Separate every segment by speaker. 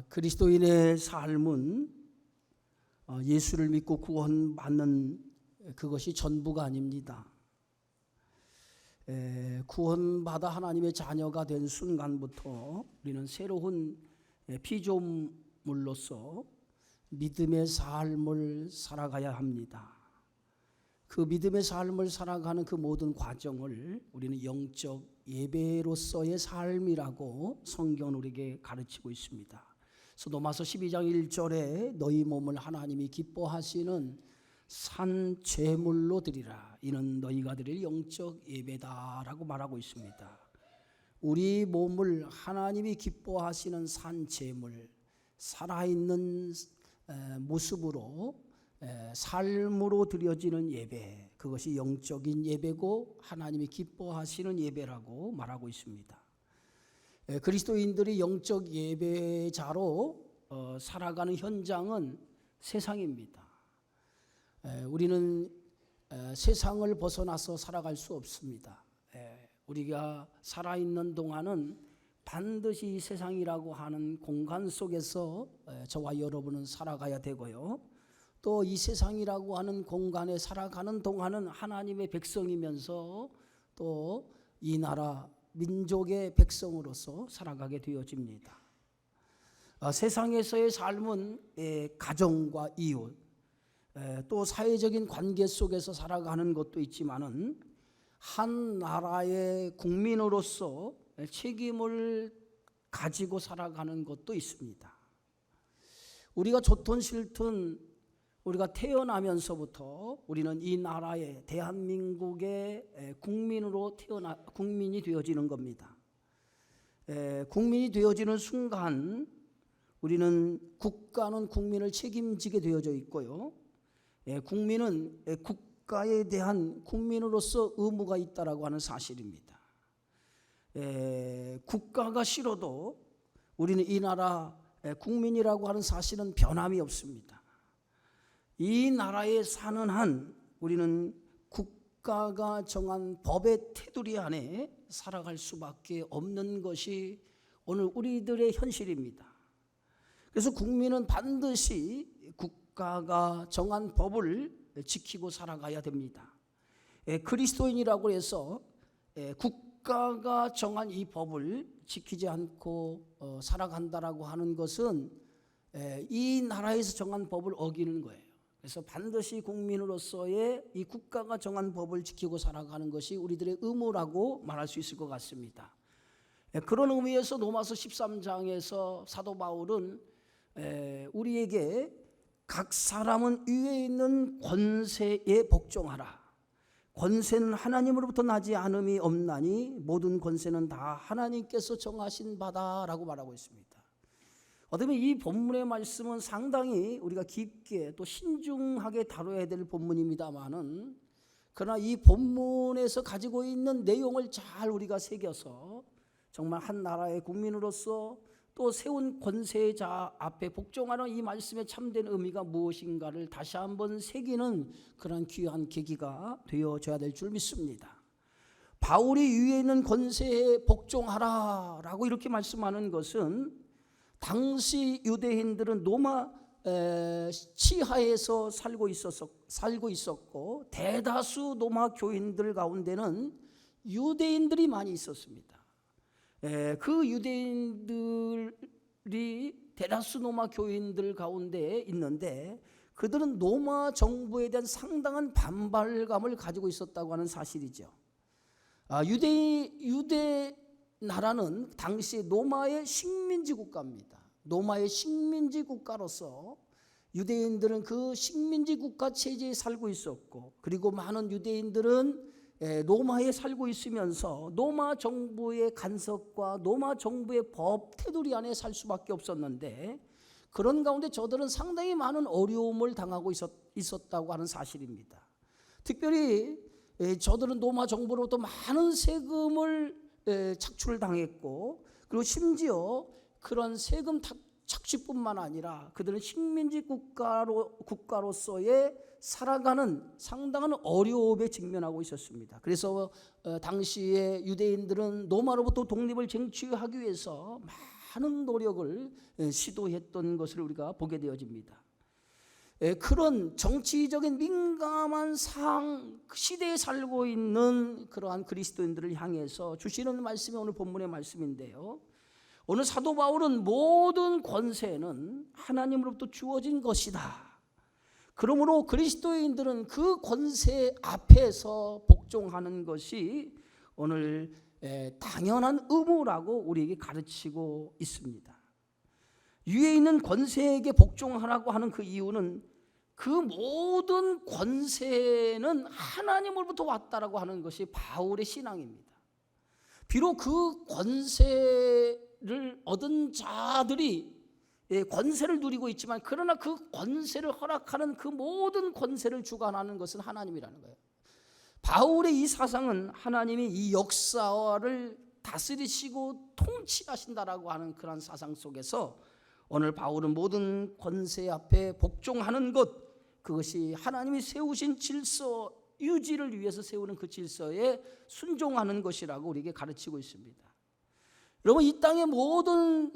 Speaker 1: 그리스도인의 삶은 예수를 믿고 구원받는 그것이 전부가 아닙니다. 구원받아 하나님의 자녀가 된 순간부터 우리는 새로운 피조물로서 믿음의 삶을 살아가야 합니다. 그 믿음의 삶을 살아가는 그 모든 과정을 우리는 영적 예배로서의 삶이라고 성경은 우리에게 가르치고 있습니다. 소도마서 12장 1절에 너희 몸을 하나님이 기뻐하시는 산 제물로 드리라. 이는 너희가 드릴 영적 예배다라고 말하고 있습니다. 우리 몸을 하나님이 기뻐하시는 산 제물, 살아있는 모습으로 삶으로 드려지는 예배, 그것이 영적인 예배고 하나님이 기뻐하시는 예배라고 말하고 있습니다. 그리스도인들이 영적 예배자로 살아가는 현장은 세상입니다. 우리는 세상을 벗어나서 살아갈 수 없습니다. 우리가 살아있는 동안은 반드시 이 세상이라고 하는 공간 속에서 저와 여러분은 살아가야 되고요. 또 이 세상이라고 하는 공간에 살아가는 동안은 하나님의 백성이면서 또 이 나라 민족의 백성으로서 살아가게 되어집니다. 세상에서의 삶은 가정과 이웃, 또 사회적인 관계 속에서 살아가는 것도 있지만은 한 나라의 국민으로서 책임을 가지고 살아가는 것도 있습니다. 우리가 좋든 싫든 우리가 태어나면서부터 우리는 이 나라의 대한민국의 국민이 되어지는 겁니다. 국민이 되어지는 순간 우리는 국가는 국민을 책임지게 되어져 있고요. 국민은 국가에 대한 국민으로서 의무가 있다라고 하는 사실입니다. 국가가 싫어도 우리는 이 나라 국민이라고 하는 사실은 변함이 없습니다. 이 나라에 사는 한 우리는 국가가 정한 법의 테두리 안에 살아갈 수밖에 없는 것이 오늘 우리들의 현실입니다. 그래서 국민은 반드시 국가가 정한 법을 지키고 살아가야 됩니다. 그리스도인이라고 해서 국가가 정한 이 법을 지키지 않고 살아간다라고 하는 것은 이 나라에서 정한 법을 어기는 거예요. 그래서 반드시 국민으로서의 이 국가가 정한 법을 지키고 살아가는 것이 우리들의 의무라고 말할 수 있을 것 같습니다. 그런 의미에서 로마서 13장에서 사도 바울은 우리에게 각 사람은 위에 있는 권세에 복종하라. 권세는 하나님으로부터 나지 않음이 없나니 모든 권세는 다 하나님께서 정하신 바다라고 말하고 있습니다. 어쩌면 이 본문의 말씀은 상당히 우리가 깊게 또 신중하게 다뤄야 될 본문입니다만은 그러나 이 본문에서 가지고 있는 내용을 잘 우리가 새겨서 정말 한 나라의 국민으로서 또 세운 권세자 앞에 복종하는 이 말씀의 참된 의미가 무엇인가를 다시 한번 새기는 그런 귀한 계기가 되어져야 될 줄 믿습니다. 바울이 위에 있는 권세에 복종하라 라고 이렇게 말씀하는 것은 당시 유대인들은 로마 치하에서 살고 있었고 대다수 로마 교인들 가운데는 유대인들이 많이 있었습니다. 그 유대인들이 대다수 로마 교인들 가운데 있는데 그들은 로마 정부에 대한 상당한 반발감을 가지고 있었다고 하는 사실이죠. 유대 나라는 당시 로마의 식민지 국가입니다. 로마의 식민지 국가로서 유대인들은 그 식민지 국가 체제에 살고 있었고 그리고 많은 유대인들은 로마에 살고 있으면서 로마 정부의 간섭과 로마 정부의 법 테두리 안에 살 수밖에 없었는데 그런 가운데 저들은 상당히 많은 어려움을 당하고 있었다고 하는 사실입니다. 특별히 저들은 로마 정부로부터 많은 세금을 착취당했고 그리고 심지어 그런 세금 착취뿐만 아니라 그들은 식민지 국가로서의 살아가는 상당한 어려움에 직면하고 있었습니다. 그래서 당시에 유대인들은 로마로부터 독립을 쟁취하기 위해서 많은 노력을 시도했던 것을 우리가 보게 되어집니다. 그런 정치적인 민감한 시대에 살고 있는 그러한 그리스도인들을 향해서 주시는 말씀이 오늘 본문의 말씀인데요, 오늘 사도 바울은 모든 권세는 하나님으로부터 주어진 것이다. 그러므로 그리스도인들은 그 권세 앞에서 복종하는 것이 오늘 당연한 의무라고 우리에게 가르치고 있습니다. 위에 있는 권세에게 복종하라고 하는 그 이유는 그 모든 권세는 하나님으로부터 왔다라고 하는 것이 바울의 신앙입니다. 비록 그 권세를 얻은 자들이 권세를 누리고 있지만, 그러나 그 권세를 허락하는 그 모든 권세를 주관하는 것은 하나님이라는 거예요. 바울의 이 사상은 하나님이 이 역사를 다스리시고 통치하신다라고 하는 그런 사상 속에서 오늘 바울은 모든 권세 앞에 복종하는 것, 그것이 하나님이 세우신 질서 유지를 위해서 세우는 그 질서에 순종하는 것이라고 우리에게 가르치고 있습니다. 여러분, 이 땅의 모든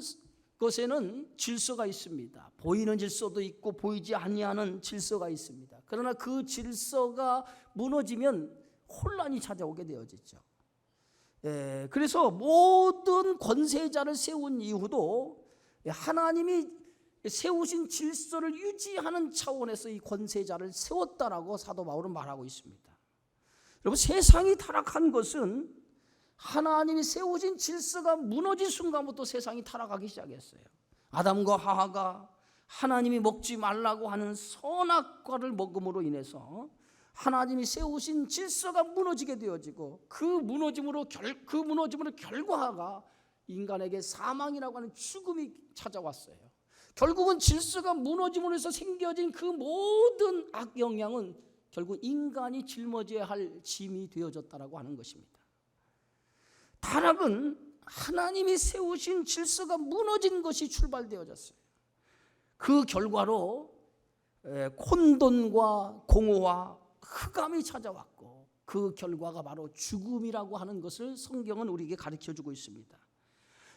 Speaker 1: 것에는 질서가 있습니다. 보이는 질서도 있고 보이지 아니하는 질서가 있습니다. 그러나 그 질서가 무너지면 혼란이 찾아오게 되어지죠. 그래서 모든 권세자를 세운 이유도 하나님이 세우신 질서를 유지하는 차원에서 이 권세자를 세웠다라고 사도 바울은 말하고 있습니다. 여러분, 세상이 타락한 것은 하나님이 세우신 질서가 무너진 순간부터 세상이 타락하기 시작했어요. 아담과 하와가 하나님이 먹지 말라고 하는 선악과를 먹음으로 인해서 하나님이 세우신 질서가 무너지게 되어지고, 그 무너짐으로 결과가 인간에게 사망이라고 하는 죽음이 찾아왔어요. 결국은 질서가 무너짐으로 해서 생겨진 그 모든 악영향은 결국 인간이 짊어져야 할 짐이 되어졌다라고 하는 것입니다. 타락은 하나님이 세우신 질서가 무너진 것이 출발되어졌어요. 그 결과로 혼돈과 공허와 흑암이 찾아왔고, 그 결과가 바로 죽음이라고 하는 것을 성경은 우리에게 가르쳐주고 있습니다.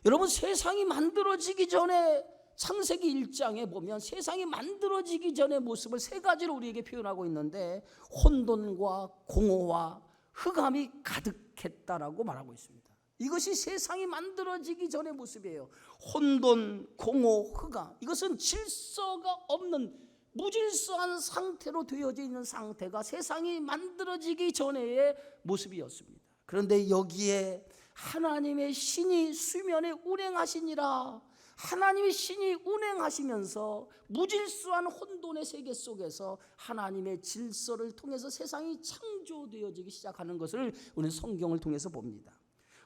Speaker 1: 여러분, 세상이 만들어지기 전에 창세기 1장에 보면 세상이 만들어지기 전의 모습을 세 가지로 우리에게 표현하고 있는데, 혼돈과 공허와 흑암이 가득했다라고 말하고 있습니다. 이것이 세상이 만들어지기 전의 모습이에요. 혼돈, 공허, 흑암, 이것은 질서가 없는 무질서한 상태로 되어져 있는 상태가 세상이 만들어지기 전의 모습이었습니다. 그런데 여기에 하나님의 신이 수면에 운행하시니라, 하나님의 신이 운행하시면서 무질서한 혼돈의 세계 속에서 하나님의 질서를 통해서 세상이 창조되어지기 시작하는 것을 우리는 성경을 통해서 봅니다.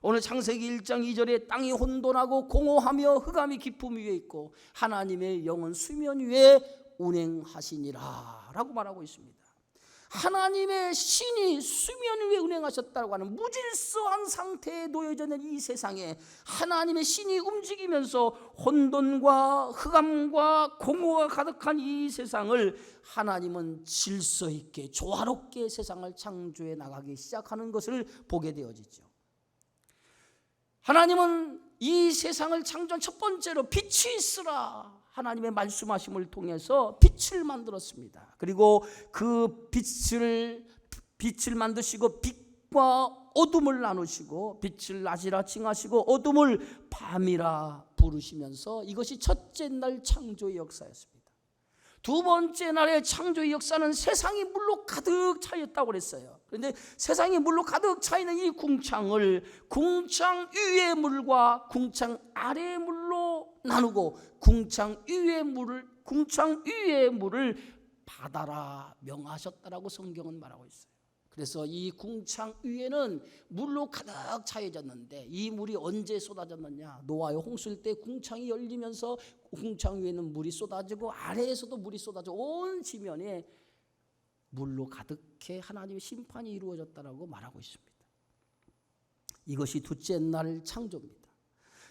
Speaker 1: 오늘 창세기 1장 2절에 땅이 혼돈하고 공허하며 흑암이 깊음 위에 있고 하나님의 영은 수면 위에 운행하시니라 라고 말하고 있습니다. 하나님의 신이 수면 위에 운행하셨다고 하는 무질서한 상태에 놓여져 있는 이 세상에 하나님의 신이 움직이면서 혼돈과 흑암과 공허가 가득한 이 세상을 하나님은 질서 있게 조화롭게 세상을 창조해 나가기 시작하는 것을 보게 되어지죠. 하나님은 이 세상을 창조한 첫 번째로 빛이 있으라 하나님의 말씀하심을 통해서 빛을 만들었습니다. 그리고 그 빛을 만드시고 빛과 어둠을 나누시고 빛을 낮이라 칭하시고 어둠을 밤이라 부르시면서 이것이 첫째 날 창조의 역사였습니다. 두 번째 날의 창조의 역사는 세상이 물로 가득 차였다고 그랬어요. 그런데 세상이 물로 가득 차있는 이 궁창을 궁창 위의 물과 궁창 아래의 물로 나누고 궁창 위의 물을 바다라 명하셨다라고 성경은 말하고 있어요. 그래서 이 궁창 위에는 물로 가득 차여졌는데 이 물이 언제 쏟아졌느냐? 노아의 홍수일 때 궁창이 열리면서 궁창 위에는 물이 쏟아지고 아래에서도 물이 쏟아져 온 지면에 물로 가득해 하나님의 심판이 이루어졌다라고 말하고 있습니다. 이것이 둘째 날 창조입니다.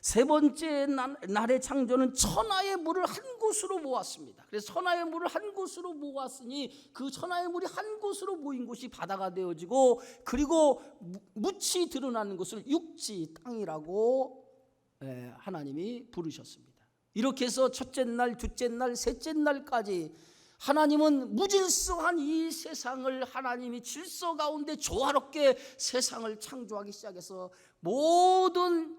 Speaker 1: 세 번째 날의 창조는 천하의 물을 한 곳으로 모았습니다. 그래서 천하의 물을 한 곳으로 모았으니 그 천하의 물이 한 곳으로 모인 곳이 바다가 되어지고, 그리고 묻이 드러나는 것을 육지, 땅이라고 하나님이 부르셨습니다. 이렇게 해서 첫째 날, 둘째 날, 셋째 날까지 하나님은 무질서한 이 세상을 하나님이 질서 가운데 조화롭게 세상을 창조하기 시작해서 모든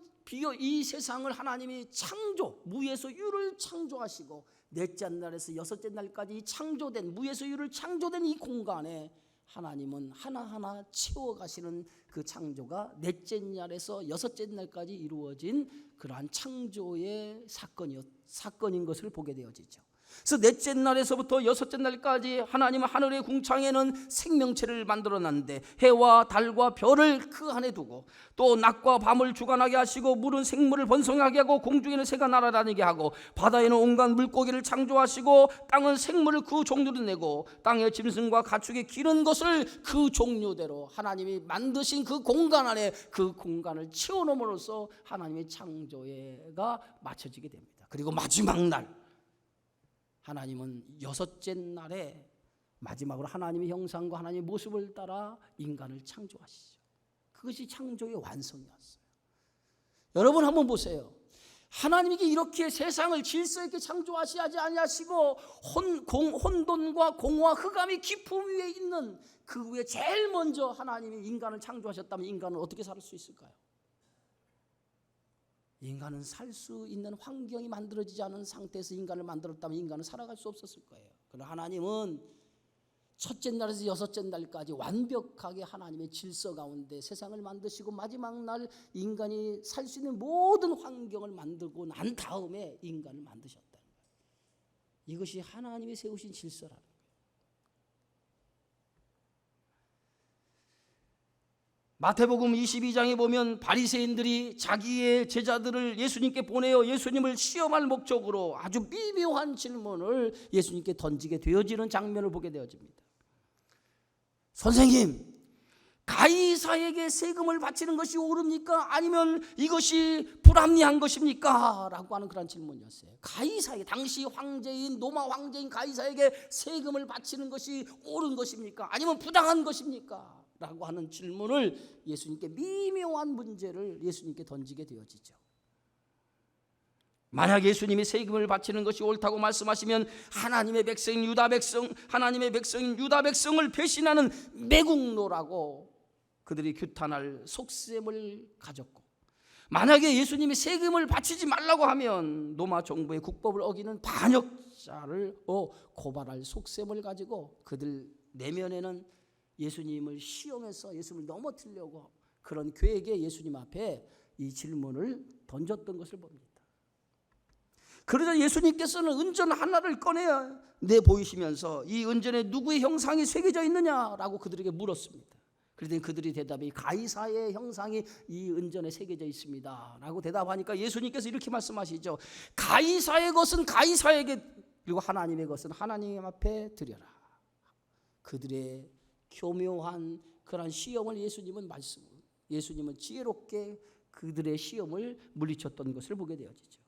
Speaker 1: 이 세상을 하나님이 창조, 무에서 유를 창조하시고 넷째 날에서 여섯째 날까지 창조된 무에서 유를 창조된 이 공간에 하나님은 하나하나 채워가시는 그 창조가 넷째 날에서 여섯째 날까지 이루어진 그러한 창조의 사건인 것을 보게 되어지죠. 그래서 넷째 날에서부터 여섯째 날까지 하나님은 하늘의 궁창에는 생명체를 만들어놨는데 해와 달과 별을 그 안에 두고 또 낮과 밤을 주관하게 하시고 물은 생물을 번성하게 하고 공중에는 새가 날아다니게 하고 바다에는 온갖 물고기를 창조하시고 땅은 생물을 그 종류로 내고 땅의 짐승과 가축이 기른 것을 그 종류대로 하나님이 만드신 그 공간 안에 그 공간을 채워놓음으로써 하나님의 창조가 마쳐지게 됩니다. 그리고 마지막 날 하나님은 여섯째 날에 마지막으로 하나님의 형상과 하나님의 모습을 따라 인간을 창조하시죠. 그것이 창조의 완성이었어요. 여러분 한번 보세요. 하나님이 이렇게 세상을 질서 있게 창조하시지 아니하시고 혼돈과 공허와 흑암이 깊음 위에 있는 그 위에 제일 먼저 하나님이 인간을 창조하셨다면 인간은 어떻게 살 수 있을까요? 인간은 살 수 있는 환경이 만들어지지 않은 상태에서 인간을 만들었다면 인간은 살아갈 수 없었을 거예요. 그러나 하나님은 첫째 날에서 여섯째 날까지 완벽하게 하나님의 질서 가운데 세상을 만드시고 마지막 날 인간이 살 수 있는 모든 환경을 만들고 난 다음에 인간을 만드셨다는 거예요. 이것이 하나님이 세우신 질서라는 거예요. 마태복음 22장에 보면 바리새인들이 자기의 제자들을 예수님께 보내어 예수님을 시험할 목적으로 아주 미묘한 질문을 예수님께 던지게 되어지는 장면을 보게 되어집니다. 선생님, 가이사에게 세금을 바치는 것이 옳습니까? 아니면 이것이 불합리한 것입니까? 라고 하는 그런 질문이었어요. 가이사에게, 당시 황제인 로마 황제인 가이사에게 세금을 바치는 것이 옳은 것입니까? 아니면 부당한 것입니까? 라고 하는 질문을 예수님께 미묘한 문제를 예수님께 던지게 되어지죠. 만약 예수님이 세금을 바치는 것이 옳다고 말씀하시면 하나님의 백성인 유다 백성을 배신하는 매국노라고 그들이 규탄할 속셈을 가졌고, 만약에 예수님이 세금을 바치지 말라고 하면 로마 정부의 국법을 어기는 반역자를 고발할 속셈을 가지고 그들 내면에는 예수님을 시험해서 예수님을 넘어뜨리려고 그런 계획에 예수님 앞에 이 질문을 던졌던 것을 봅니다. 그러자 예수님께서는 은전 하나를 꺼내어 내보이시면서 이 은전에 누구의 형상이 새겨져 있느냐라고 그들에게 물었습니다. 그랬더니 그들이 대답이 가이사의 형상이 이 은전에 새겨져 있습니다 라고 대답하니까 예수님께서 이렇게 말씀하시죠. 가이사의 것은 가이사에게, 그리고 하나님의 것은 하나님 앞에 드려라. 그들의 교묘한 그런 시험을 예수님은 지혜롭게 그들의 시험을 물리쳤던 것을 보게 되어지죠.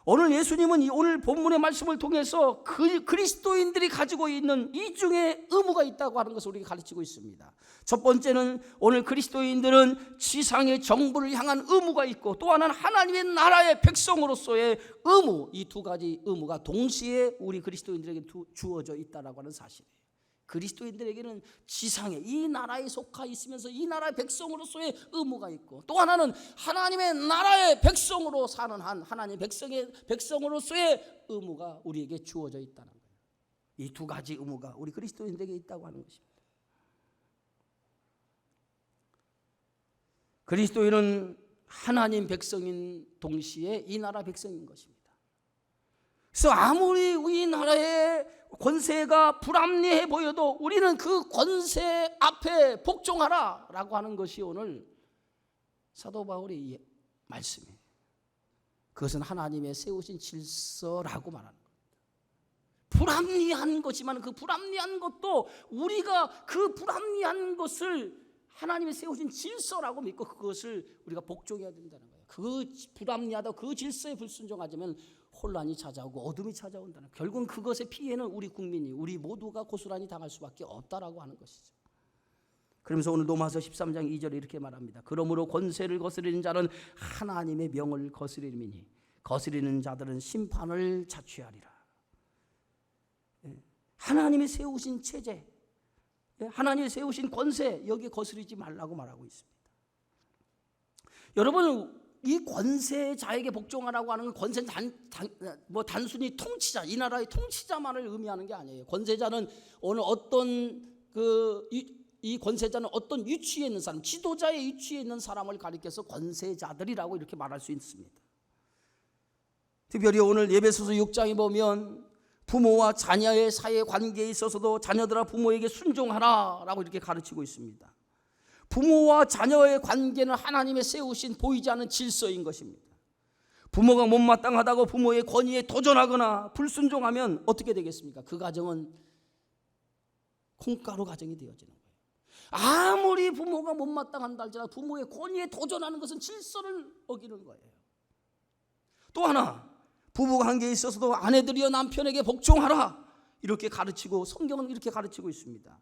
Speaker 1: 오늘 예수님은 오늘 본문의 말씀을 통해서 그리스도인들이 가지고 있는 이중의 의무가 있다고 하는 것을 우리에게 가르치고 있습니다. 첫 번째는 오늘 그리스도인들은 지상의 정부를 향한 의무가 있고, 또 하나는 하나님의 나라의 백성으로서의 의무, 이 두 가지 의무가 동시에 우리 그리스도인들에게 주어져 있다고 하는 사실이에요. 그리스도인들에게는 지상에 이 나라에 속하 있으면서 이 나라의 백성으로서의 의무가 있고, 또 하나는 하나님의 나라의 백성으로 사는 한 하나님의 백성으로서의 의무가 우리에게 주어져 있다는 거예요. 이 두 가지 의무가 우리 그리스도인들에게 있다고 하는 것입니다. 그리스도인은 하나님 백성인 동시에 이 나라 백성인 것입니다. 그래서 아무리 우리 나라의 권세가 불합리해 보여도 우리는 그 권세 앞에 복종하라 라고 하는 것이 오늘 사도 바울의 말씀이에요. 그것은 하나님의 세우신 질서라고 말하는 겁니다. 불합리한 거지만 그 불합리한 것도 우리가 그 불합리한 것을 하나님이 세우신 질서라고 믿고 그것을 우리가 복종해야 된다는 거예요. 그 불합리하다 그 질서에 불순종하자면 혼란이 찾아오고 어둠이 찾아온다는, 결국은 그것의 피해는 우리 국민이, 우리 모두가 고스란히 당할 수밖에 없다라고 하는 것이죠. 그러면서 오늘 로마서 13장 2절에 이렇게 말합니다. 그러므로 권세를 거스리는 자는 하나님의 명을 거스리니 거스리는 자들은 심판을 자취하리라. 하나님이 세우신 체제, 하나님이 세우신 권세, 여기에 거스리지 말라고 말하고 있습니다. 여러분, 이 권세자에게 복종하라고 하는 건 권세는 단순히 통치자, 이 나라의 통치자만을 의미하는 게 아니에요. 권세자는 오늘 어떤 이 권세자는 어떤 위치에 있는 사람, 지도자의 위치에 있는 사람을 가리켜서 권세자들이라고 이렇게 말할 수 있습니다. 특별히 오늘 에베소서 6장에 보면 부모와 자녀의 사이의 관계에 있어서도 자녀들아 부모에게 순종하라라고 이렇게 가르치고 있습니다. 부모와 자녀의 관계는 하나님의 세우신 보이지 않는 질서인 것입니다. 부모가 못마땅하다고 부모의 권위에 도전하거나 불순종하면 어떻게 되겠습니까? 그 가정은 콩가루 가정이 되어지는 거예요. 아무리 부모가 못마땅한다 할지라도 부모의 권위에 도전하는 것은 질서를 어기는 거예요. 또 하나, 부부관계에 있어서도 아내들이여 남편에게 복종하라 이렇게 가르치고, 성경은 이렇게 가르치고 있습니다.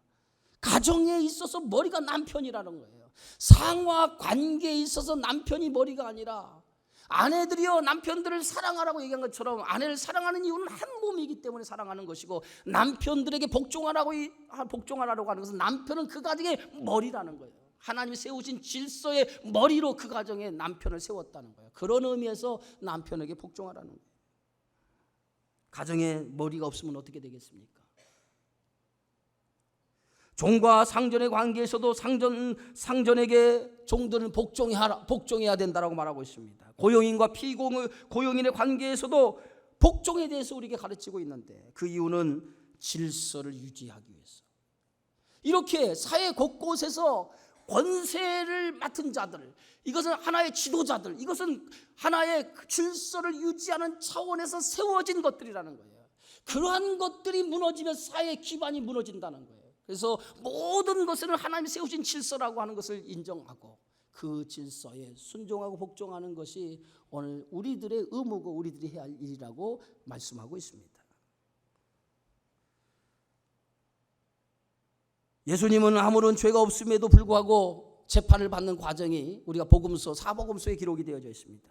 Speaker 1: 가정에 있어서 머리가 남편이라는 거예요. 상하 관계에 있어서 남편이 머리가 아니라, 아내들이여 남편들을 사랑하라고 얘기한 것처럼 아내를 사랑하는 이유는 한 몸이기 때문에 사랑하는 것이고, 남편들에게 복종하라고 하는 것은 남편은 그 가정의 머리라는 거예요. 하나님이 세우신 질서의 머리로 그 가정에 남편을 세웠다는 거예요. 그런 의미에서 남편에게 복종하라는 거예요. 가정에 머리가 없으면 어떻게 되겠습니까? 종과 상전의 관계에서도 상전에게 종들은 복종해야 된다라고 말하고 있습니다. 고용인과 피고용인의 관계에서도 복종에 대해서 우리에게 가르치고 있는데, 그 이유는 질서를 유지하기 위해서. 이렇게 사회 곳곳에서 권세를 맡은 자들, 이것은 하나의 지도자들, 이것은 하나의 질서를 유지하는 차원에서 세워진 것들이라는 거예요. 그러한 것들이 무너지면 사회의 기반이 무너진다는 거예요. 그래서 모든 것을 하나님이 세우신 질서라고 하는 것을 인정하고 그 질서에 순종하고 복종하는 것이 오늘 우리들의 의무고 우리들이 해야 할 일이라고 말씀하고 있습니다. 예수님은 아무런 죄가 없음에도 불구하고 재판을 받는 과정이 우리가 복음서, 사복음서에 기록이 되어져 있습니다.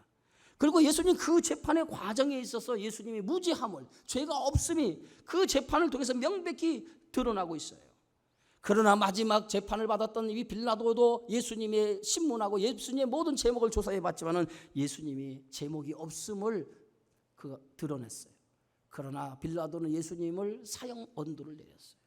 Speaker 1: 그리고 예수님 그 재판의 과정에 있어서 예수님의 무죄함을, 죄가 없음이 그 재판을 통해서 명백히 드러나고 있어요. 그러나 마지막 재판을 받았던 이 빌라도도 예수님의 신문하고 예수님의 모든 제목을 조사해 봤지만은 예수님이 제목이 없음을 드러냈어요. 그러나 빌라도는 예수님을 사형 언도를 내렸어요.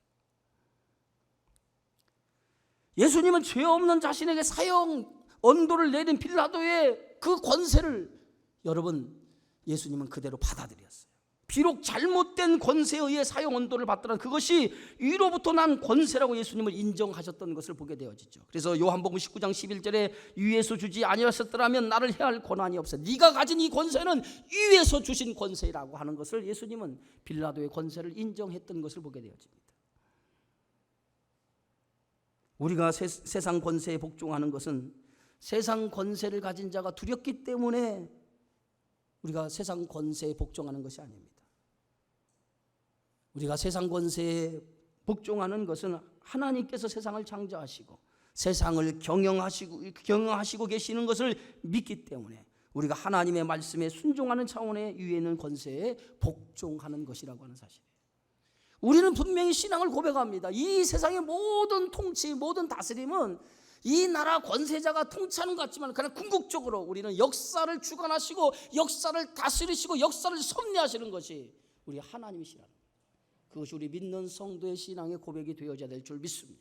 Speaker 1: 예수님은 죄 없는 자신에게 사형 언도를 내린 빌라도의 그 권세를 여러분, 예수님은 그대로 받아들였어요. 비록 잘못된 권세에 의해 사형 언도를 받더라도 그것이 위로부터 난 권세라고 예수님을 인정하셨던 것을 보게 되어지죠. 그래서 요한복음 19장 11절에 위에서 주지 아니하셨더라면 나를 해할 권한이 없어. 네가 가진 이 권세는 위에서 주신 권세라고 하는 것을 예수님은 빌라도의 권세를 인정했던 것을 보게 되어집니다. 우리가 세상 권세에 복종하는 것은 세상 권세를 가진 자가 두렵기 때문에 우리가 세상 권세에 복종하는 것이 아닙니다. 우리가 세상 권세에 복종하는 것은 하나님께서 세상을 창조하시고 세상을 경영하시고 계시는 것을 믿기 때문에 우리가 하나님의 말씀에 순종하는 차원의 위에 있는 권세에 복종하는 것이라고 하는 사실이에요. 우리는 분명히 신앙을 고백합니다. 이 세상의 모든 통치, 모든 다스림은 이 나라 권세자가 통치하는 것 같지만 그냥 궁극적으로 우리는 역사를 주관하시고 역사를 다스리시고 역사를 섭리하시는 것이 우리 하나님이시라는 거예요. 그것이 우리 믿는 성도의 신앙의 고백이 되어져야 될 줄 믿습니다.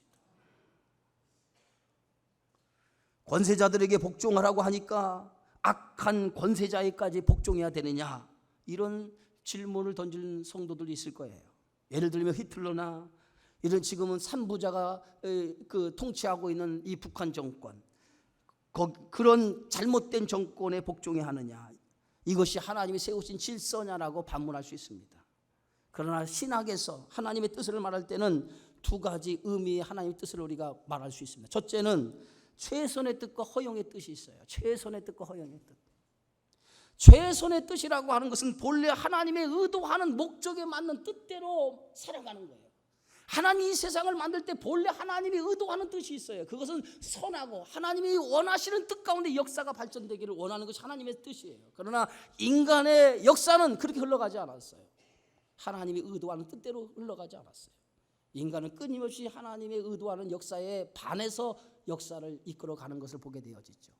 Speaker 1: 권세자들에게 복종하라고 하니까 악한 권세자에까지 복종해야 되느냐, 이런 질문을 던지는 성도들이 있을 거예요. 예를 들면 히틀러나 이런 지금은 산부자가 통치하고 있는 이 북한 정권, 그런 잘못된 정권에 복종해야 하느냐, 이것이 하나님이 세우신 질서냐라고 반문할 수 있습니다. 그러나 신학에서 하나님의 뜻을 말할 때는 두 가지 의미의 하나님의 뜻을 우리가 말할 수 있습니다. 첫째는 최선의 뜻과 허용의 뜻이 있어요. 최선의 뜻과 허용의 뜻. 최선의 뜻이라고 하는 것은 본래 하나님의 의도하는 목적에 맞는 뜻대로 살아가는 거예요. 하나님이 이 세상을 만들 때 본래 하나님이 의도하는 뜻이 있어요. 그것은 선하고 하나님이 원하시는 뜻 가운데 역사가 발전되기를 원하는 것이 하나님의 뜻이에요. 그러나 인간의 역사는 그렇게 흘러가지 않았어요. 하나님이 의도하는 뜻대로 흘러가지 않았어요. 인간은 끊임없이 하나님의 의도하는 역사에 반해서 역사를 이끌어가는 것을 보게 되어지죠.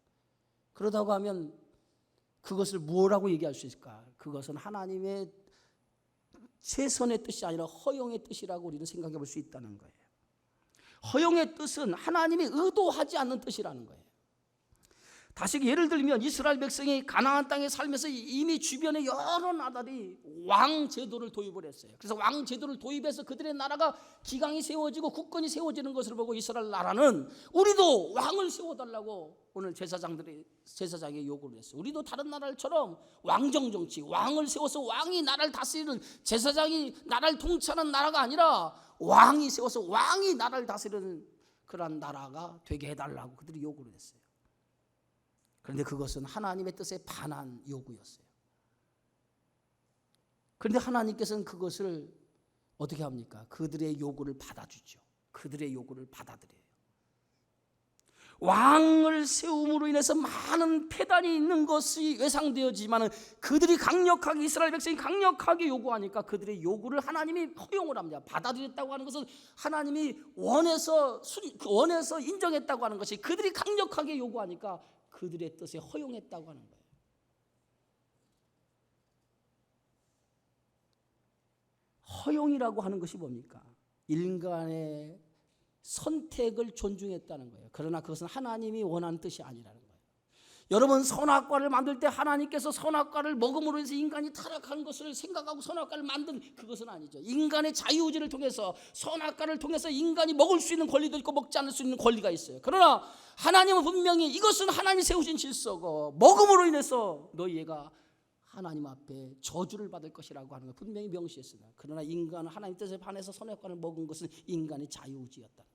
Speaker 1: 그러다고 하면 그것을 뭐라고 얘기할 수 있을까? 그것은 하나님의 최선의 뜻이 아니라 허용의 뜻이라고 우리는 생각해 볼 수 있다는 거예요. 허용의 뜻은 하나님이 의도하지 않는 뜻이라는 거예요. 다시 예를 들면 이스라엘 백성이 가나안 땅에 살면서 이미 주변에 여러 나라들이 왕 제도를 도입을 했어요. 그래서 왕 제도를 도입해서 그들의 나라가 기강이 세워지고 국권이 세워지는 것을 보고 이스라엘 나라는 우리도 왕을 세워달라고 오늘 제사장이 요구를 했어요. 우리도 다른 나라처럼 왕정 정치, 왕을 세워서 왕이 나라를 다스리는, 제사장이 나라를 통치하는 나라가 아니라 왕이 세워서 왕이 나라를 다스리는 그런 나라가 되게 해달라고 그들이 요구를 했어요. 그런데 그것은 하나님의 뜻에 반한 요구였어요. 그런데 하나님께서는 그것을 어떻게 합니까? 그들의 요구를 받아주죠. 그들의 요구를 받아들여요. 왕을 세움으로 인해서 많은 폐단이 있는 것이 예상되어지만 그들이 강력하게, 이스라엘 백성이 강력하게 요구하니까 그들의 요구를 하나님이 허용을 합니다. 받아들였다고 하는 것은 하나님이 원해서 인정했다고 하는 것이, 그들이 강력하게 요구하니까 그들의 뜻에 허용했다고 하는 거예요. 허용이라고 하는 것이 뭡니까? 인간의 선택을 존중했다는 거예요. 그러나 그것은 하나님이 원하는 뜻이 아니라는 거예요. 여러분, 선악과를 만들 때 하나님께서 선악과를 먹음으로 해서 인간이 타락하는 것을 생각하고 선악과를 만든 그것은 아니죠. 인간의 자유의지를 통해서, 선악과를 통해서 인간이 먹을 수 있는 권리도 있고 먹지 않을 수 있는 권리가 있어요. 그러나 하나님은 분명히 이것은 하나님이 세우신 질서고 먹음으로 인해서 너희가 하나님 앞에 저주를 받을 것이라고 하는 걸 분명히 명시했습니다. 그러나 인간은 하나님 뜻에 반해서 선악과를 먹은 것은 인간의 자유의지였다는 거예요.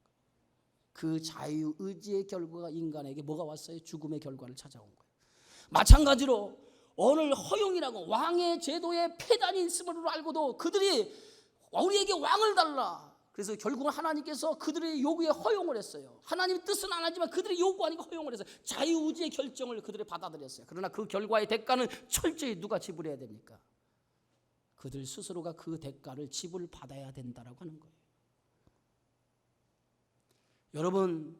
Speaker 1: 그 자유의지의 결과가 인간에게 뭐가 왔어요? 죽음의 결과를 찾아온 거예요. 마찬가지로 오늘 허용이라고 왕의 제도에 폐단이 있음을 알고도 그들이 우리에게 왕을 달라, 그래서 결국은 하나님께서 그들의 요구에 허용을 했어요. 하나님의 뜻은 안 하지만 그들의 요구하니까 허용을 했어요. 자유의지의 결정을 그들이 받아들였어요. 그러나 그 결과의 대가는 철저히 누가 지불해야 됩니까? 그들 스스로가 그 대가를 지불받아야 된다라고 하는 거예요. 여러분,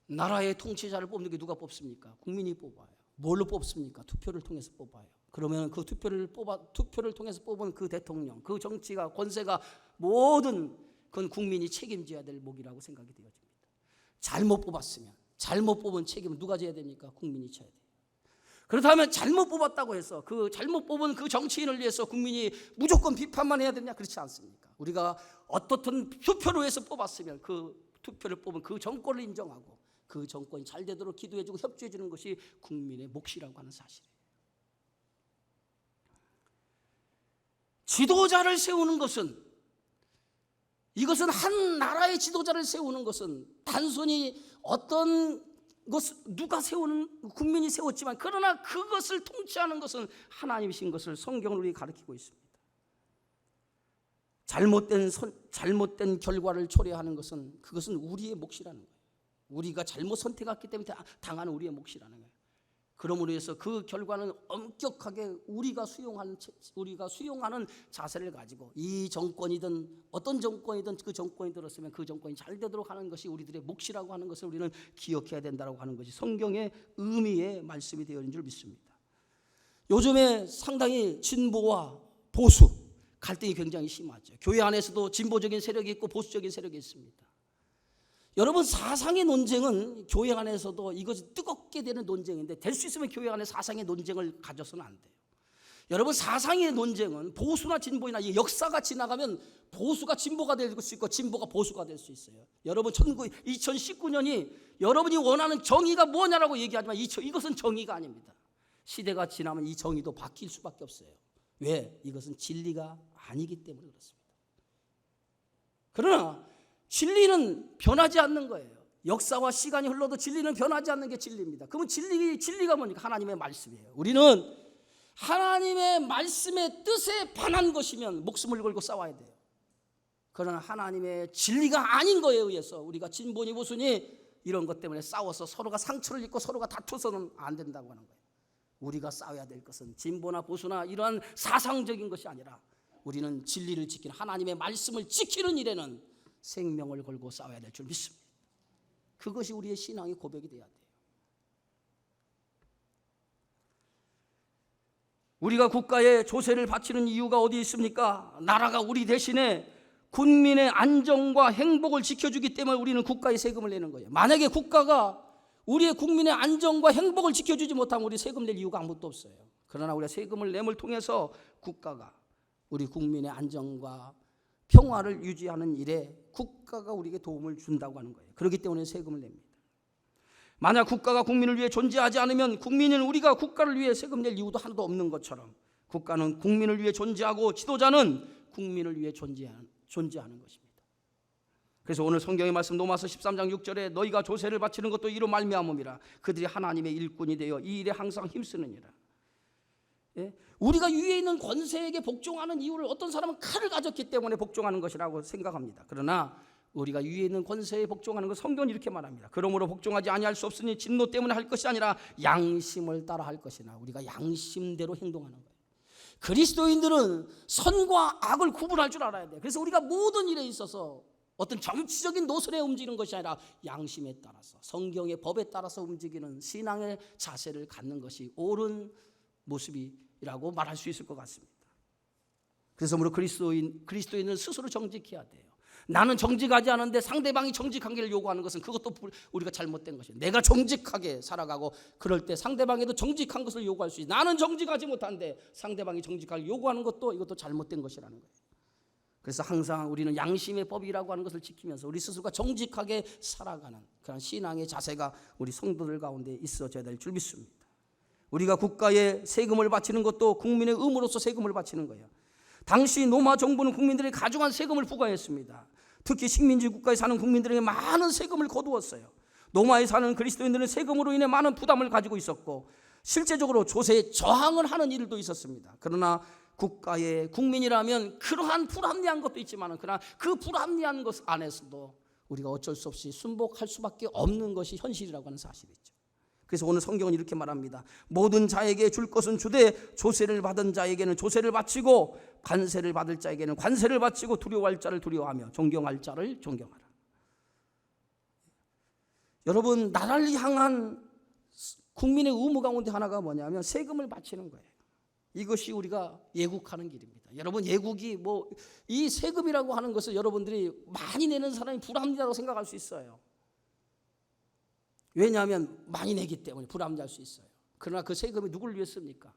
Speaker 1: 나라의 통치자를 뽑는 게 누가 뽑습니까? 국민이 뽑아요. 뭘로 뽑습니까? 투표를 통해서 뽑아요. 그러면 그 투표를 통해서 뽑은 그 대통령, 그 정치가, 권세가 모든 그건 국민이 책임져야 될 몫이라고 생각이 되어집니다. 잘못 뽑았으면, 잘못 뽑은 책임은 누가 져야 됩니까? 국민이 져야 돼요. 그렇다면 잘못 뽑았다고 해서 그 잘못 뽑은 그 정치인을 위해서 국민이 무조건 비판만 해야 되냐? 그렇지 않습니까? 우리가 어떻든 투표로 해서 뽑았으면 그 투표를 뽑은 그 정권을 인정하고 그 정권이 잘 되도록 기도해주고 협조해주는 것이 국민의 몫이라고 하는 사실이에요. 지도자를 세우는 것은, 이것은 한 나라의 지도자를 세우는 것은 단순히 어떤 누가 세우는, 국민이 세웠지만 그러나 그것을 통치하는 것은 하나님이신 것을 성경은 우리에게 가르치고 있습니다. 잘못된 결과를 초래하는 것은 그것은 우리의 몫이라는 거예요. 우리가 잘못 선택했기 때문에 당하는 우리의 몫이라는 거예요. 그러므로 해서 그 결과는 엄격하게 우리가 수용하는 자세를 가지고 이 정권이든 어떤 정권이든 그 정권이 들었으면 그 정권이 잘 되도록 하는 것이 우리들의 몫이라고 하는 것을 우리는 기억해야 된다고 하는 것이 성경의 의미의 말씀이 되어 있는 줄 믿습니다. 요즘에 상당히 진보와 보수 갈등이 굉장히 심하죠. 교회 안에서도 진보적인 세력이 있고 보수적인 세력이 있습니다. 여러분, 사상의 논쟁은 교회 안에서도 이것이 뜨겁게 되는 논쟁인데 될 수 있으면 교회 안에 사상의 논쟁을 가져서는 안 돼요. 여러분, 사상의 논쟁은 보수나 진보나 역사가 지나가면 보수가 진보가 될 수 있고 진보가 보수가 될 수 있어요. 여러분, 2019년이 여러분이 원하는 정의가 뭐냐라고 얘기하지만 이것은 정의가 아닙니다. 시대가 지나면 이 정의도 바뀔 수밖에 없어요. 왜? 이것은 진리가 아니기 때문에 그렇습니다. 그러나 진리는 변하지 않는 거예요. 역사와 시간이 흘러도 진리는 변하지 않는 게 진리입니다. 그러면 진리가 뭡니까? 하나님의 말씀이에요. 우리는 하나님의 말씀의 뜻에 반한 것이면 목숨을 걸고 싸워야 돼요. 그러나 하나님의 진리가 아닌 거에 의해서 우리가 진보니 보수니 이런 것 때문에 싸워서 서로가 상처를 입고 서로가 다투서는 안 된다고 하는 거예요. 우리가 싸워야 될 것은 진보나 보수나 이러한 사상적인 것이 아니라 우리는 진리를 지키는 하나님의 말씀을 지키는 일에는 생명을 걸고 싸워야 될 줄 믿습니다. 그것이 우리의 신앙의 고백이 돼야 돼요. 우리가 국가에 조세를 바치는 이유가 어디 있습니까? 나라가 우리 대신에 국민의 안정과 행복을 지켜주기 때문에 우리는 국가에 세금을 내는 거예요. 만약에 국가가 우리의 국민의 안정과 행복을 지켜주지 못하면 우리 세금 낼 이유가 아무것도 없어요. 그러나 우리가 세금을 내므로 통해서 국가가 우리 국민의 안정과 평화를 유지하는 일에 국가가 우리에게 도움을 준다고 하는 거예요. 그렇기 때문에 세금을 냅니다. 만약 국가가 국민을 위해 존재하지 않으면 국민은 우리가 국가를 위해 세금 낼 이유도 하나도 없는 것처럼 국가는 국민을 위해 존재하고 지도자는 국민을 위해 존재하는 것입니다. 그래서 오늘 성경의 말씀 로마서 13장 6절에 너희가 조세를 바치는 것도 이로 말미암음이라 그들이 하나님의 일꾼이 되어 이 일에 항상 힘쓰느니라. 예? 우리가 위에 있는 권세에게 복종하는 이유를 어떤 사람은 칼을 가졌기 때문에 복종하는 것이라고 생각합니다. 그러나 우리가 위에 있는 권세에 복종하는 것 성경은 이렇게 말합니다. 그러므로 복종하지 아니할 수 없으니 진노 때문에 할 것이 아니라 양심을 따라 할 것이나 우리가 양심대로 행동하는 거예요. 그리스도인들은 선과 악을 구분할 줄 알아야 돼요. 그래서 우리가 모든 일에 있어서 어떤 정치적인 노선에 움직이는 것이 아니라 양심에 따라서 성경의 법에 따라서 움직이는 신앙의 자세를 갖는 것이 옳은 모습이라고 말할 수 있을 것 같습니다. 그래서 우리 그리스도인은 스스로 정직해야 돼요. 나는 정직하지 않은데 상대방이 정직하기를 요구하는 것은 그것도 우리가 잘못된 것이에요. 내가 정직하게 살아가고 그럴 때 상대방에도 정직한 것을 요구할 수 있어요. 나는 정직하지 못한데 상대방이 정직하게 요구하는 것도 이것도 잘못된 것이라는 거예요. 그래서 항상 우리는 양심의 법이라고 하는 것을 지키면서 우리 스스로가 정직하게 살아가는 그런 신앙의 자세가 우리 성도들 가운데 있어져야 될 줄 믿습니다. 우리가 국가에 세금을 바치는 것도 국민의 의무로서 세금을 바치는 거예요. 당시 로마 정부는 국민들에게 가중한 세금을 부과했습니다. 특히 식민지 국가에 사는 국민들에게 많은 세금을 거두었어요. 로마에 사는 그리스도인들은 세금으로 인해 많은 부담을 가지고 있었고 실제적으로 조세에 저항을 하는 일도 있었습니다. 그러나 국가의 국민이라면 그러한 불합리한 것도 있지만 그러나 그 불합리한 것 안에서도 우리가 어쩔 수 없이 순복할 수밖에 없는 것이 현실이라고 하는 사실이죠. 그래서 오늘 성경은 이렇게 말합니다. 모든 자에게 줄 것은 주되 조세를 받은 자에게는 조세를 바치고 관세를 받을 자에게는 관세를 바치고 두려워할 자를 두려워하며 존경할 자를 존경하라. 여러분, 나라를 향한 국민의 의무 가운데 하나가 뭐냐면 세금을 바치는 거예요. 이것이 우리가 예국하는 길입니다. 여러분, 예국이 이 세금이라고 하는 것을 여러분들이 많이 내는 사람이 불합리하다고 생각할 수 있어요. 왜냐하면 많이 내기 때문에 불합리할 수 있어요. 그러나 그 세금이 누구를 위해 씁니까?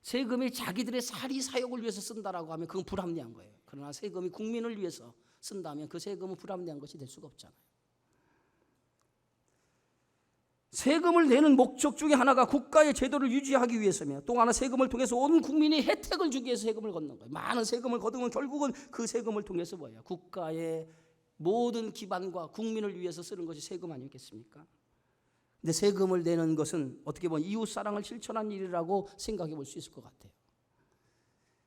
Speaker 1: 세금이 자기들의 사리 사욕을 위해서 쓴다라고 하면 그건 불합리한 거예요. 그러나 세금이 국민을 위해서 쓴다면 그 세금은 불합리한 것이 될 수가 없잖아요. 세금을 내는 목적 중에 하나가 국가의 제도를 유지하기 위해서며 또 하나 세금을 통해서 온 국민이 혜택을 주기 위해서 세금을 걷는 거예요. 많은 세금을 거두면 결국은 그 세금을 통해서 뭐예요? 국가의 모든 기반과 국민을 위해서 쓰는 것이 세금 아니겠습니까? 근데 세금을 내는 것은 어떻게 보면 이웃사랑을 실천한 일이라고 생각해 볼 수 있을 것 같아요.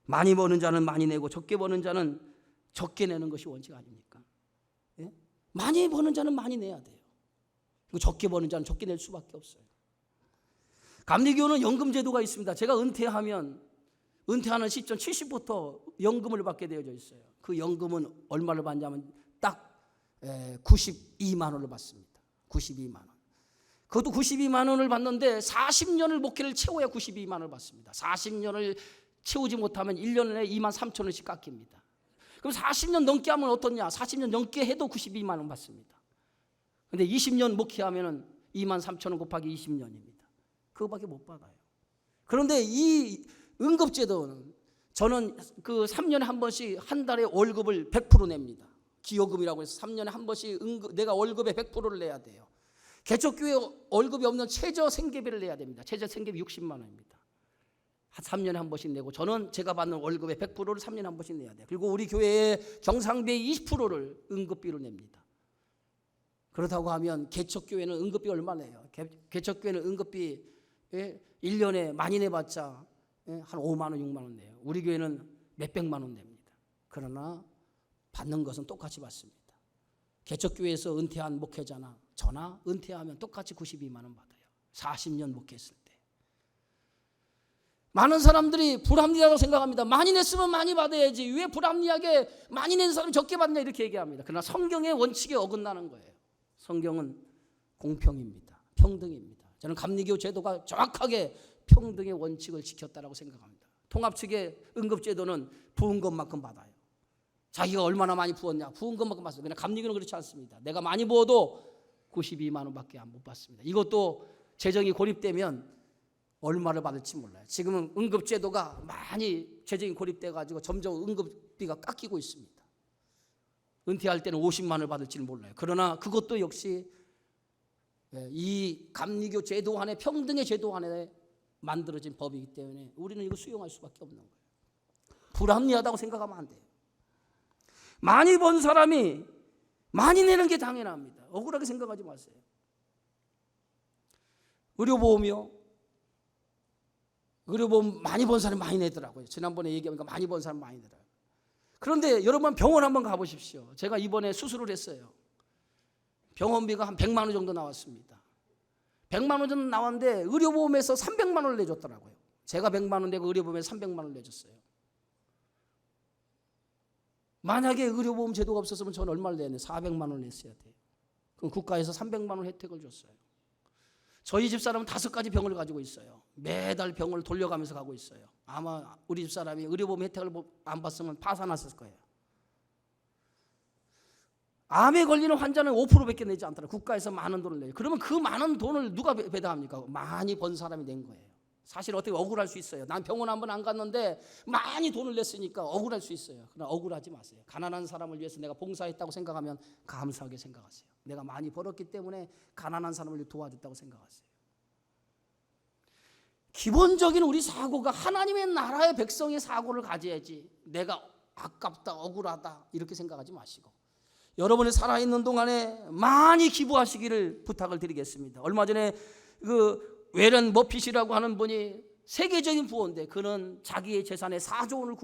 Speaker 1: 많이 버는 자는 많이 내고 적게 버는 자는 적게 내는 것이 원칙 아닙니까? 예? 많이 버는 자는 많이 내야 돼요. 적게 버는 자는 적게 낼 수밖에 없어요. 감리교는 연금 제도가 있습니다. 제가 은퇴하는 시점 70부터 연금을 받게 되어져 있어요. 그 연금은 얼마를 받냐면 딱 92만 원을 받습니다. 92만 원. 그것도 92만 원을 받는데 40년을 목회를 채워야 92만 원을 받습니다. 40년을 채우지 못하면 1년에 2만 3천 원씩 깎입니다. 그럼 40년 넘게 하면 어떻냐? 40년 넘게 해도 92만 원 받습니다. 근데 20년 목회하면 2만 3천 원 곱하기 20년입니다. 그거밖에 못 받아요. 그런데 이 응급제도는 저는 그 3년에 한 번씩 한 달에 월급을 100% 냅니다. 기여금이라고 해서 3년에 한 번씩 내가 월급의 100%를 내야 돼요. 개척교회 월급이 없는 최저 생계비를 내야 됩니다. 최저 생계비 60만 원입니다. 3년에 한 번씩 내고 저는 제가 받는 월급의 100%를 3년에 한 번씩 내야 돼요. 그리고 우리 교회의 경상비의 20%를 응급비로 냅니다. 그렇다고 하면 개척교회는 응급비 얼마 내요? 개척교회는 응급비 1년에 많이 내봤자 한 5만 원, 6만 원 내요. 우리 교회는 몇백만 원 냅니다. 그러나 받는 것은 똑같이 받습니다. 개척교회에서 은퇴한 목회자나 저나 은퇴하면 똑같이 92만 원 받아요. 40년 목회했을 때. 많은 사람들이 불합리하다고 생각합니다. 많이 냈으면 많이 받아야지. 왜 불합리하게 많이 낸 사람이 적게 받냐 이렇게 얘기합니다. 그러나 성경의 원칙에 어긋나는 거예요. 성경은 공평입니다. 평등입니다. 저는 감리교 제도가 정확하게 평등의 원칙을 지켰다고 생각합니다. 통합 측의 응급제도는 부은 것만큼 받아요. 자기가 얼마나 많이 부었냐 부은 것만큼 받습니다. 그러나 감리교는 그렇지 않습니다. 내가 많이 부어도 92만 원밖에 못 받습니다. 이것도 재정이 고립되면 얼마를 받을지 몰라요. 지금은 응급제도가 많이 재정이 고립돼가지고 점점 응급비가 깎이고 있습니다. 은퇴할 때는 50만 원을 받을지는 몰라요. 그러나 그것도 역시 이 감리교 제도 안에 평등의 제도 안에 만들어진 법이기 때문에 우리는 이거 수용할 수밖에 없는 거예요. 불합리하다고 생각하면 안 돼요. 많이 번 사람이 많이 내는 게 당연합니다. 억울하게 생각하지 마세요. 의료보험이요. 의료보험 많이 번 사람이 많이 내더라고요. 지난번에 얘기하니까 많이 번 사람 많이 내더라고요. 그런데 여러분 병원 한번 가보십시오. 제가 이번에 수술을 했어요. 병원비가 한 100만 원 정도 나왔습니다. 100만 원 정도 나왔는데 의료보험에서 300만 원을 내줬더라고요. 제가 100만 원 내고 의료보험에서 300만 원을 내줬어요. 만약에 의료보험 제도가 없었으면 저는 얼마를 내야 돼요? 400만 원을 냈어야 돼요. 그럼 국가에서 300만 원 혜택을 줬어요. 저희 집사람은 5가지 병을 가지고 있어요. 매달 병을 돌려가면서 가고 있어요. 아마 우리 집사람이 의료보험 혜택을 안 받으면 파산했을 거예요. 암에 걸리는 환자는 5%밖에 내지 않더라고요. 국가에서 많은 돈을 내요. 그러면 그 많은 돈을 누가 배당합니까? 많이 번 사람이 낸 거예요. 사실 어떻게 억울할 수 있어요. 난 병원 한 번 안 갔는데 많이 돈을 냈으니까 억울할 수 있어요. 그러나 억울하지 마세요. 가난한 사람을 위해서 내가 봉사했다고 생각하면 감사하게 생각하세요. 내가 많이 벌었기 때문에 가난한 사람을 도와줬다고 생각하세요. 기본적인 우리 사고가 하나님의 나라의 백성의 사고를 가져야지 내가 아깝다 억울하다 이렇게 생각하지 마시고 여러분이 살아있는 동안에 많이 기부하시기를 부탁을 드리겠습니다. 얼마 전에 웨런 머핏이라고 하는 분이 세계적인 부호인데 그는 자기의 재산의 4조 원을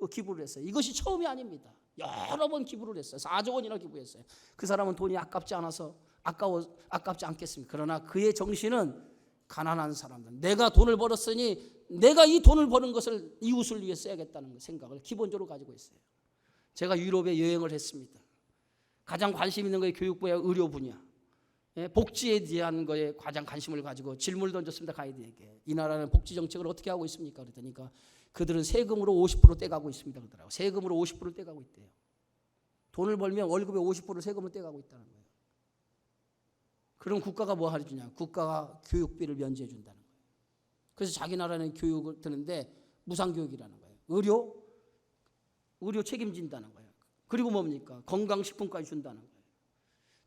Speaker 1: 기부를 했어요. 이것이 처음이 아닙니다. 여러 번 기부를 했어요. 4조 원이나 기부했어요. 그 사람은 돈이 아깝지 않아서 아깝지 않겠습니까? 그러나 그의 정신은 가난한 사람들, 내가 돈을 벌었으니 내가 이 돈을 버는 것을 이웃을 위해 써야겠다는 생각을 기본적으로 가지고 있어요. 제가 유럽에 여행을 했습니다. 가장 관심 있는 게 교육부의 의료 분야, 복지에 대한 거에 가장 관심을 가지고 질문을 던졌습니다. 가이드에게. 이 나라는 복지 정책을 어떻게 하고 있습니까? 그러니까 그들은 세금으로 50% 떼가고 있습니다. 그러더라고요. 세금으로 50% 떼가고 있대요. 돈을 벌면 월급의 50% 세금을 떼가고 있다는 거예요. 그럼 국가가 뭐 해주냐? 국가가 교육비를 면제해 준다는 거예요. 그래서 자기 나라는 교육을 드는데 무상교육이라는 거예요. 의료 책임진다는 거예요. 그리고 뭡니까? 건강식품까지 준다는 거예요.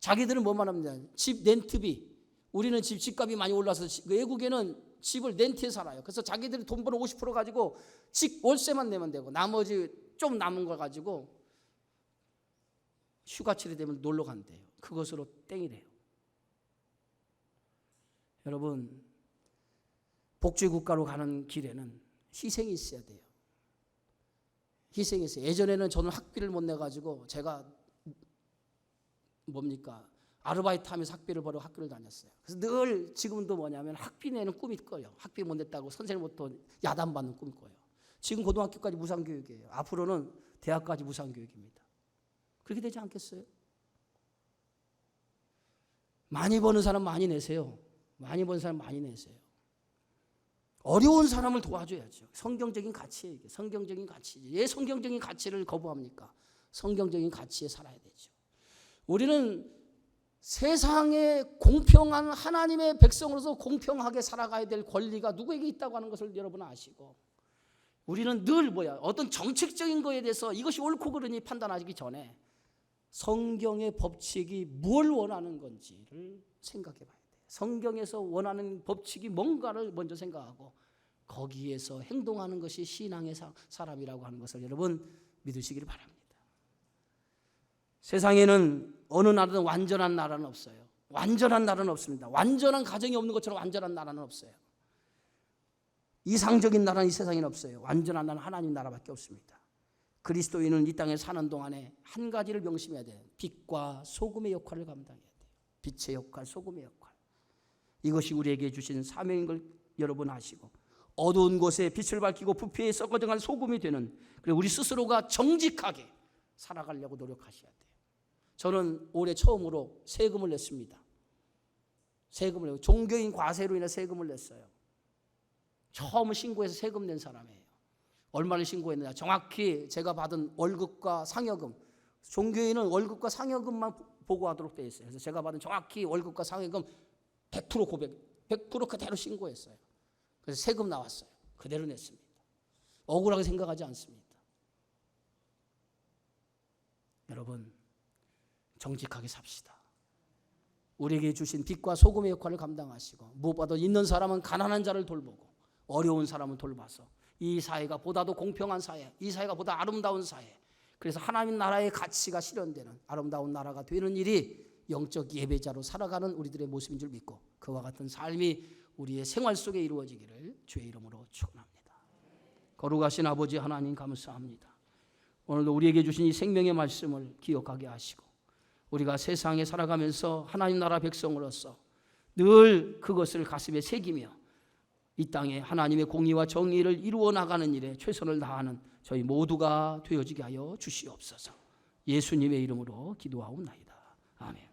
Speaker 1: 자기들은 뭐만 합니다. 집 렌트비. 우리는 집값이 많이 올라서 외국에는 집을 렌트에 살아요. 그래서 자기들이 돈 버는 50% 가지고 집 월세만 내면 되고 나머지 좀 남은 거 가지고 휴가철이 되면 놀러 간대요. 그것으로 땡이래요. 여러분, 복지국가로 가는 길에는 희생이 있어야 돼요. 희생이 있어요. 예전에는 저는 학비를 못 내가지고 제가 아르바이트 하면서 학비를 벌어 학교를 다녔어요. 그래서 늘 지금도 뭐냐면 학비 내는 꿈이 꿔요. 학비 못 냈다고 선생님부터 야단받는 꿈이 꿔요. 지금 고등학교까지 무상교육이에요. 앞으로는 대학까지 무상교육입니다. 그렇게 되지 않겠어요? 많이 버는 사람 많이 내세요. 많이 버는 사람 많이 내세요. 어려운 사람을 도와줘야죠. 성경적인 가치예요. 이게 성경적인 가치지. 왜 성경적인 가치를 거부합니까? 성경적인 가치에 살아야 되죠. 우리는 세상에 공평한 하나님의 백성으로서 공평하게 살아가야 될 권리가 누구에게 있다고 하는 것을 여러분 아시고 우리는 늘 어떤 정책적인 거에 대해서 이것이 옳고 그르니 판단하기 전에 성경의 법칙이 뭘 원하는 건지를 생각해 봐야 돼요. 성경에서 원하는 법칙이 뭔가를 먼저 생각하고 거기에서 행동하는 것이 신앙의 사람이라고 하는 것을 여러분 믿으시기를 바랍니다. 세상에는 어느 나라든 완전한 나라는 없어요. 완전한 나라는 없습니다. 완전한 가정이 없는 것처럼 완전한 나라는 없어요. 이상적인 나라는 이 세상에는 없어요. 완전한 나라는 하나님 나라밖에 없습니다. 그리스도인은 이 땅에 사는 동안에 한 가지를 명심해야 돼요. 빛과 소금의 역할을 감당해야 돼요. 빛의 역할, 소금의 역할. 이것이 우리에게 주신 사명인 걸 여러분 아시고, 어두운 곳에 빛을 밝히고 부패에 썩어져간 소금이 되는, 그리고 우리 스스로가 정직하게 살아가려고 노력하셔야 돼요. 저는 올해 처음으로 세금을 냈습니다. 세금을 내고, 종교인 과세로 인해 세금을 냈어요. 처음 신고해서 세금 낸 사람이에요. 얼마를 신고했느냐? 정확히 제가 받은 월급과 상여금, 종교인은 월급과 상여금만 보고하도록 되어 있어요. 그래서 제가 받은 정확히 월급과 상여금 100% 고백, 100% 그대로 신고했어요. 그래서 세금 나왔어요. 그대로 냈습니다. 억울하게 생각하지 않습니다. 여러분, 정직하게 삽시다. 우리에게 주신 빛과 소금의 역할을 감당하시고, 무엇보다 있는 사람은 가난한 자를 돌보고 어려운 사람을 돌봐서 이 사회가 보다도 공평한 사회, 이 사회가 보다 아름다운 사회, 그래서 하나님 나라의 가치가 실현되는 아름다운 나라가 되는 일이 영적 예배자로 살아가는 우리들의 모습인 줄 믿고, 그와 같은 삶이 우리의 생활 속에 이루어지기를 주의 이름으로 축원합니다. 거룩하신 아버지 하나님, 감사합니다. 오늘도 우리에게 주신 이 생명의 말씀을 기억하게 하시고, 우리가 세상에 살아가면서 하나님 나라 백성으로서 늘 그것을 가슴에 새기며 이 땅에 하나님의 공의와 정의를 이루어 나가는 일에 최선을 다하는 저희 모두가 되어지게 하여 주시옵소서. 예수님의 이름으로 기도하옵나이다. 아멘.